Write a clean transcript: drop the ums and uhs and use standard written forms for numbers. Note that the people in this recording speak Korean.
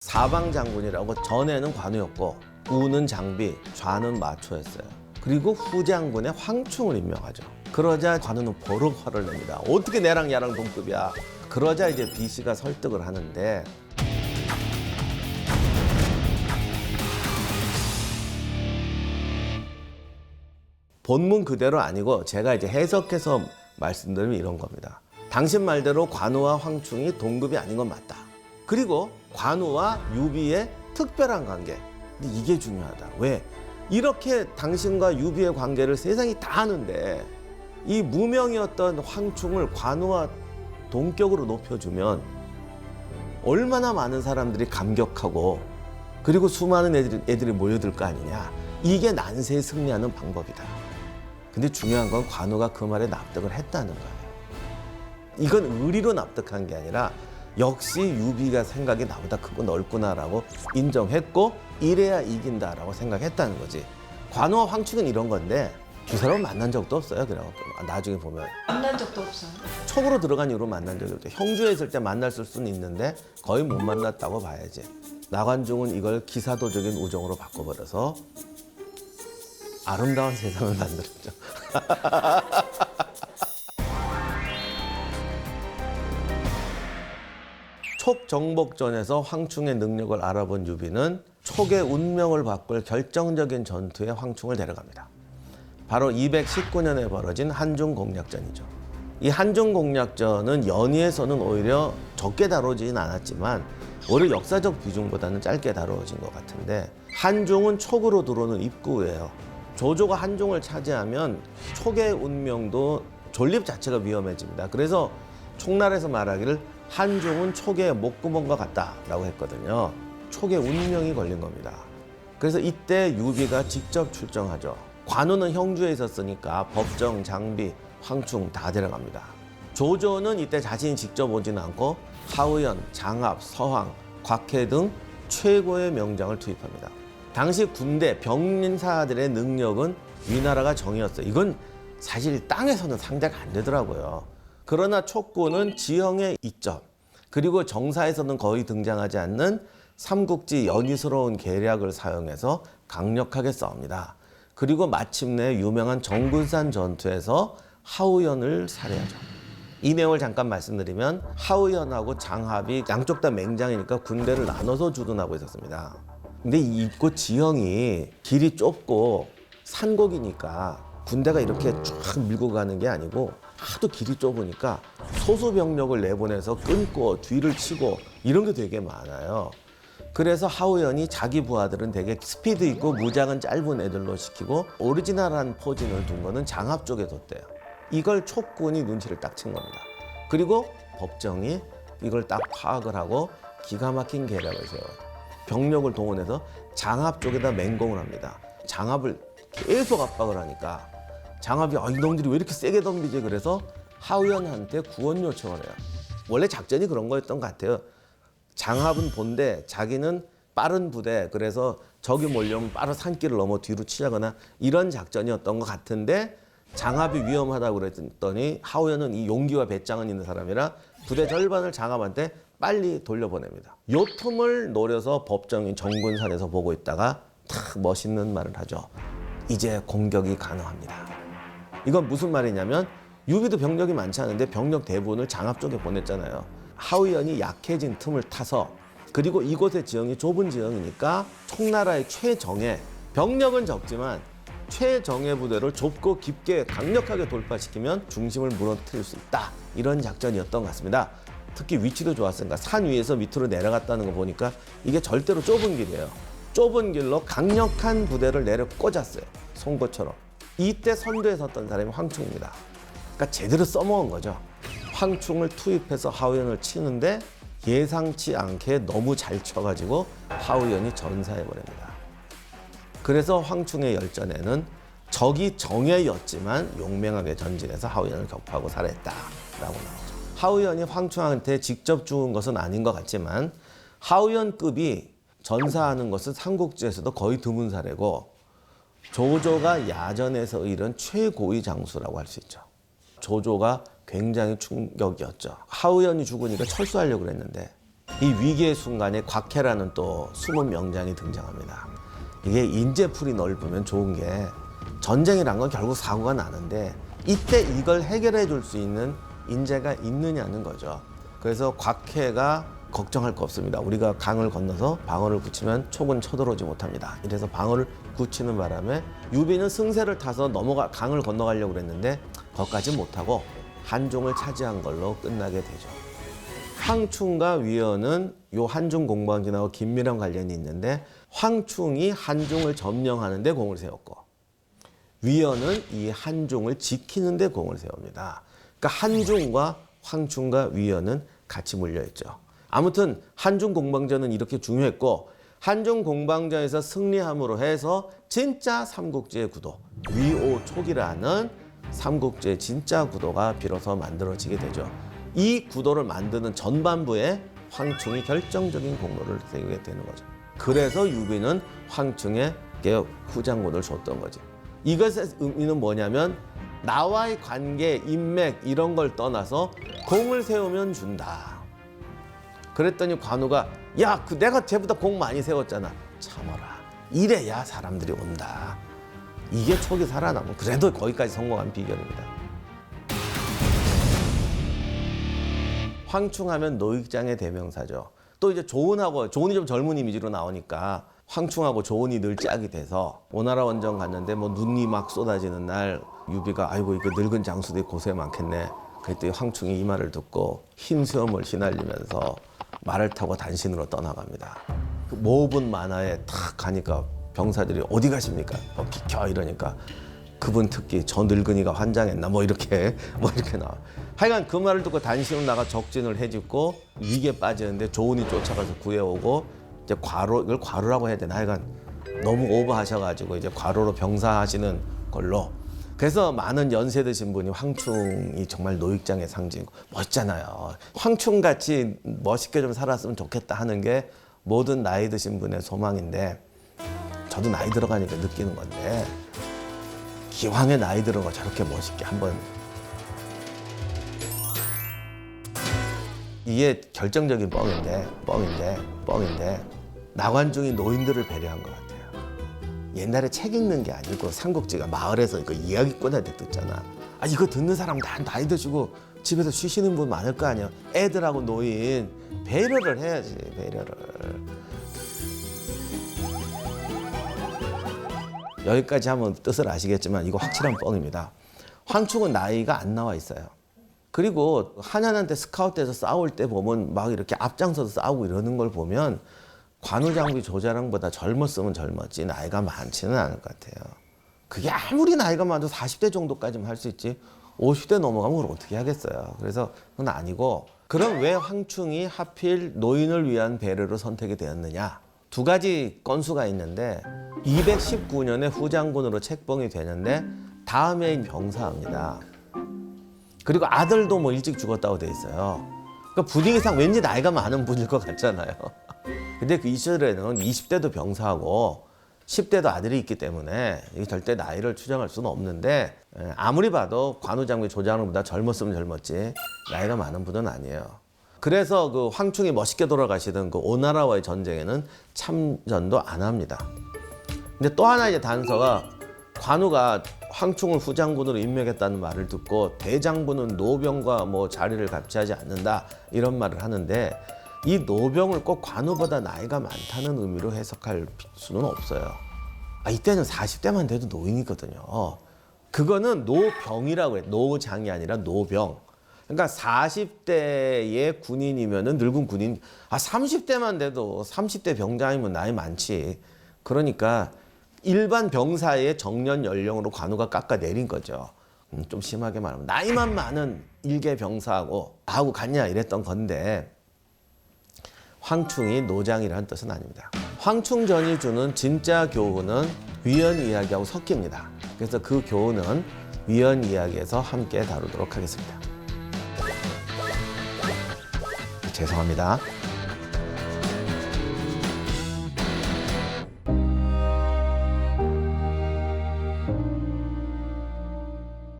사방장군이라고 전에는 관우였고 우는 장비, 좌는 마초였어요. 그리고 후장군에 황충을 임명하죠. 그러자 관우는 버럭 화를 냅니다. 어떻게 내랑 야랑 동급이야. 그러자 이제 비씨가 설득을 하는데 본문 그대로 아니고 제가 이제 해석해서 말씀드리면 이런 겁니다. 당신 말대로 관우와 황충이 동급이 아닌 건 맞다. 그리고 관우와 유비의 특별한 관계. 근데 이게 중요하다. 왜? 이렇게 당신과 유비의 관계를 세상이 다 아는데 이 무명이었던 황충을 관우와 동격으로 높여주면 얼마나 많은 사람들이 감격하고 그리고 수많은 애들이 모여들 거 아니냐. 이게 난세에 승리하는 방법이다. 근데 중요한 건 관우가 그 말에 납득을 했다는 거예요. 이건 의리로 납득한 게 아니라 역시 유비가 생각이 나보다 크고 넓구나라고 인정했고 이래야 이긴다라고 생각했다는 거지. 관우와 황충은 이런 건데 두 사람은 만난 적도 없어요. 그래갖고 나중에 보면 만난 적도 없어요. 촉으로 들어간 이후로 만난 적이 없죠. 형주에 있을 때 만났을 수는 있는데 거의 못 만났다고 봐야지. 나관중은 이걸 기사도적인 우정으로 바꿔버려서 아름다운 세상을 만들었죠. 촉정복전에서 황충의 능력을 알아본 유비는 촉의 운명을 바꿀 결정적인 전투에 황충을 데려갑니다. 바로 219년에 벌어진 한중공략전이죠. 이 한중공략전은 연의에서는 오히려 적게 다뤄지진 않았지만 오히려 역사적 비중보다는 짧게 다뤄진 것 같은데 한중은 촉으로 들어오는 입구예요. 조조가 한중을 차지하면 촉의 운명도 존립 자체가 위험해집니다. 그래서 총날에서 말하기를 한중은 촉의 목구멍과 같다라고 했거든요. 촉의 운명이 걸린 겁니다. 그래서 이때 유비가 직접 출정하죠. 관우는 형주에 있었으니까 법정, 장비, 황충 다 데려갑니다. 조조는 이때 자신이 직접 오지는 않고 하우연, 장합, 서황, 곽해 등 최고의 명장을 투입합니다. 당시 군대, 병사들의 능력은 위나라가 정이었어요. 이건 사실 땅에서는 상대가 안 되더라고요. 그러나 촉구는 지형의 이점, 그리고 정사에서는 거의 등장하지 않는 삼국지 연이스러운 계략을 사용해서 강력하게 싸웁니다. 그리고 마침내 유명한 정군산 전투에서 하우연을 살해하죠. 이 내용을 잠깐 말씀드리면 하우연하고 장합이 양쪽 다 맹장이니까 군대를 나눠서 주둔하고 있었습니다. 근데 이 입구 지형이 길이 좁고 산곡이니까 군대가 이렇게 쫙 밀고 가는 게 아니고 하도 길이 좁으니까 소수 병력을 내보내서 끊고 뒤를 치고 이런 게 되게 많아요. 그래서 하우연이 자기 부하들은 되게 스피드 있고 무장은 짧은 애들로 시키고 오리지널한 포진을 둔 거는 장합 쪽에 뒀대요. 이걸 촉군이 눈치를 딱 챈 겁니다. 그리고 법정이 이걸 딱 파악을 하고 기가 막힌 계략을 세워요. 병력을 동원해서 장합 쪽에다 맹공을 합니다. 장합을 계속 압박을 하니까 장합이 이놈들이 왜 이렇게 세게 덤비지? 그래서 하우연한테 구원 요청을 해요. 원래 작전이 그런 거였던 것 같아요. 장합은 본데 자기는 빠른 부대, 그래서 적이 몰려오면 빠른 산길을 넘어 뒤로 치자거나 이런 작전이었던 것 같은데 장합이 위험하다고 그랬더니 하우연은 이 용기와 배짱은 있는 사람이라 부대 절반을 장합한테 빨리 돌려보냅니다. 요 틈을 노려서 법정이 정군산에서 보고 있다가 탁 멋있는 말을 하죠. 이제 공격이 가능합니다. 이건 무슨 말이냐면 유비도 병력이 많지 않은데 병력 대부분을 장합 쪽에 보냈잖아요. 하우연이 약해진 틈을 타서 그리고 이곳의 지형이 좁은 지형이니까 총나라의 최정예, 병력은 적지만 최정예 부대를 좁고 깊게 강력하게 돌파시키면 중심을 무너뜨릴 수 있다. 이런 작전이었던 것 같습니다. 특히 위치도 좋았으니까 산 위에서 밑으로 내려갔다는 거 보니까 이게 절대로 좁은 길이에요. 좁은 길로 강력한 부대를 내려 꽂았어요. 송곳처럼. 이때 선두에 섰던 사람이 황충입니다. 그러니까 제대로 써먹은 거죠. 황충을 투입해서 하우연을 치는데 예상치 않게 너무 잘 쳐가지고 하우연이 전사해버립니다. 그래서 황충의 열전에는 적이 정예였지만 용맹하게 전진해서 하우연을 격파하고 살해했다라고 나오죠. 하우연이 황충한테 직접 죽은 것은 아닌 것 같지만 하우연급이 전사하는 것은 삼국지에서도 거의 드문 사례고 조조가 야전에서 이룬 최고위 장수라고 할 수 있죠. 조조가 굉장히 충격이었죠. 하우연이 죽으니까 철수하려고 그랬는데 이 위기의 순간에 곽해라는 또 숨은 명장이 등장합니다. 이게 인재풀이 넓으면 좋은 게 전쟁이란 건 결국 사고가 나는데 이때 이걸 해결해 줄 수 있는 인재가 있느냐는 거죠. 그래서 곽해가 걱정할 거 없습니다. 우리가 강을 건너서 방어를 굳히면 촉은 쳐들어오지 못합니다. 이래서 방어를 굳히는 바람에 유비는 승세를 타서 강을 건너가려고 그랬는데 거기까지 못하고 한중을 차지한 걸로 끝나게 되죠. 황충과 위연은 요 한중 공방전하고 긴밀한 관련이 있는데 황충이 한중을 점령하는 데 공을 세웠고 위연은 이 한중을 지키는 데 공을 세웁니다. 그러니까 한중과 황충과 위연은 같이 몰려있죠. 아무튼 한중 공방전은 이렇게 중요했고 한중 공방전에서 승리함으로 해서 진짜 삼국지의 구도 위오촉이라는 삼국지의 진짜 구도가 비로소 만들어지게 되죠. 이 구도를 만드는 전반부에 황충이 결정적인 공로를 세우게 되는 거죠. 그래서 유비는 황충에게 후장군을 줬던 거지. 이것의 의미는 뭐냐면 나와의 관계, 인맥 이런 걸 떠나서 공을 세우면 준다. 그랬더니 관우가 야, 내가 쟤보다 공 많이 세웠잖아. 참아라. 이래야 사람들이 온다. 이게 촉이 살아남고 그래도 거기까지 성공한 비결입니다. 황충하면 노익장의 대명사죠. 또 이제 조은이 좀 젊은 이미지로 나오니까 황충하고 조은이 늘 짝이 돼서 오나라 원정 갔는데 뭐 눈이 막 쏟아지는 날 유비가 아이고 이거 늙은 장수들이 고생 많겠네. 그랬더니 황충이 이 말을 듣고 흰 수염을 휘날리면서 말을 타고 단신으로 떠나갑니다. 그 모분 만화에 탁 가니까 병사들이 어디 가십니까? 비켜 이러니까 그분 특기 저 늙은이가 환장했나 뭐 이렇게 나와. 하여간 그 말을 듣고 단신으로 나가 적진을 해집고 위기에 빠지는데 조은이 쫓아가서 구해오고 이제 이걸 과로라고 해야 되나 하여간 너무 오버하셔가지고 이제 과로로 병사하시는 걸로. 그래서 많은 연세 드신 분이 황충이 정말 노익장의 상징이고 멋있잖아요. 황충같이 멋있게 좀 살았으면 좋겠다 하는 게 모든 나이 드신 분의 소망인데 저도 나이 들어가니까 느끼는 건데 기왕에 나이 들은 거 저렇게 멋있게 한번 이게 결정적인 뻥인데 나관중이 노인들을 배려한 것 같아요. 옛날에 책 읽는 게 아니고 삼국지가 마을에서 이거 이야기꾼한테 듣잖아. 아 이거 듣는 사람 다 나이 드시고 집에서 쉬시는 분 많을 거 아니야. 애들하고 노인 배려를 해야지. 배려를. 여기까지 하면 뜻을 아시겠지만 이거 확실한 뻥입니다. 황충은 나이가 안 나와 있어요. 그리고 한얀한테 스카웃돼서 싸울 때 보면 막 이렇게 앞장서서 싸우고 이러는 걸 보면 관우 장비 조자랑보다 젊었으면 젊었지 나이가 많지는 않을 것 같아요. 그게 아무리 나이가 많아도 40대 정도까지만 할 수 있지 50대 넘어가면 그걸 어떻게 하겠어요. 그래서 그건 아니고 그럼 왜 황충이 하필 노인을 위한 배려로 선택이 되었느냐. 두 가지 건수가 있는데 219년에 후장군으로 책봉이 되는데 다음해인 병사입니다. 그리고 아들도 뭐 일찍 죽었다고 돼 있어요. 그러니까 분위기상 왠지 나이가 많은 분일 것 같잖아요. 근데 그 이 시절에는 20대도 병사하고 10대도 아들이 있기 때문에 이게 절대 나이를 추정할 수는 없는데 아무리 봐도 관우 장비 조장훈보다 젊었으면 젊었지 나이가 많은 분은 아니에요. 그래서 그 황충이 멋있게 돌아가시던 그 오나라와의 전쟁에는 참전도 안 합니다. 근데 또 하나 이제 단서가 관우가 황충을 후장군으로 임명했다는 말을 듣고 대장군은 노병과 뭐 자리를 같이하지 않는다 이런 말을 하는데 이 노병을 꼭 관우보다 나이가 많다는 의미로 해석할 수는 없어요. 이때는 40대만 돼도 노인이거든요. 그거는 노병이라고 해요. 노장이 아니라 노병. 그러니까 40대의 군인이면은 늙은 군인, 30대만 돼도 30대 병장이면 나이 많지. 그러니까 일반 병사의 정년 연령으로 관우가 깎아내린 거죠. 좀 심하게 말하면 나이만 많은 일개 병사하고 하고 갔냐 이랬던 건데 황충이 노장이라는 뜻은 아닙니다. 황충전이 주는 진짜 교훈은 위연 이야기하고 섞입니다. 그래서 그 교훈은 위연 이야기에서 함께 다루도록 하겠습니다. 죄송합니다.